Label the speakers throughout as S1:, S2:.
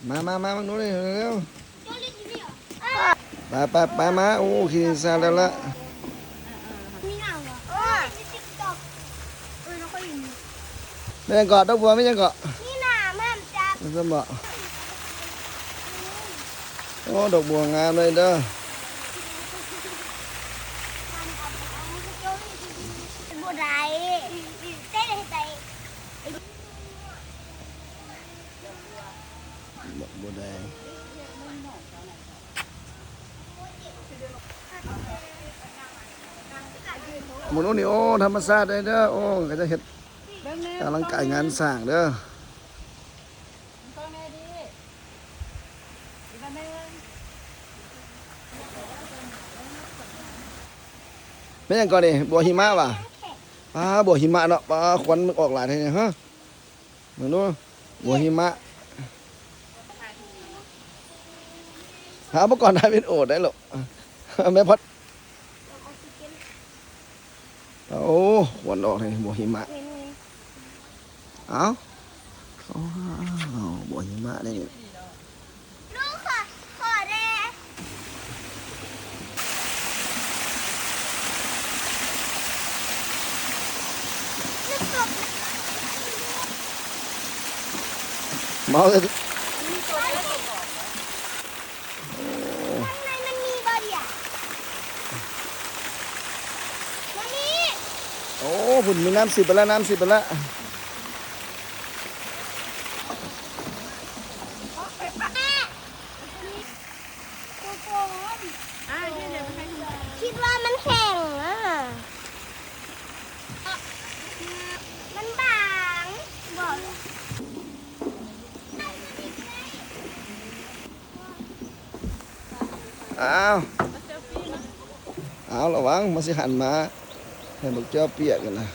S1: มามานู้นเลยเร็วไปมาโอ้ขี่ซาแล้วละไม่ยังเกาะดอกบัวไม่ยังเกาะนี่น่ะแม่จับมันจะบอกโอ้ดอกบัวงามเลยเด้อบัวใดเต้เลยใจบัวแดงหมุนนี่โอ้ธรรมชาติเลยเด้อโอ้ก็จะเห็นกำลังกายงานสร้างเด้อไม่ยังก่อนดิบัวหิมะว่ะบัวหิมะเนาะควันมันออกหลายทีเนี่ยฮะเหมือนนู้นบัวหิมะเมื่อก่อนได้เป็นโอดได้หรอแม่พอดโอ้ควันออกเลยบัวหิมะเอาบัวหิมะนี่ลูกขอเด้เมาเลยมันมีบอดี้อ่ะมันมีโอ้ฝุ่นมีน้ำสิบไปแล้วคิดว่ามันแข็งอ่ะมันบางบอกเอาระวังมันสิหันมาให้บักเจ้าเปียกกันนะ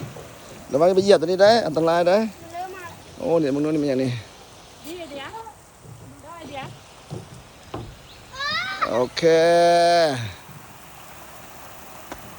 S1: ระวังไปเหยียบตัวนี้ได้อันตรายได้โอ้เนี่ยมึงนู้นนี่มันอย่างนี้โอเค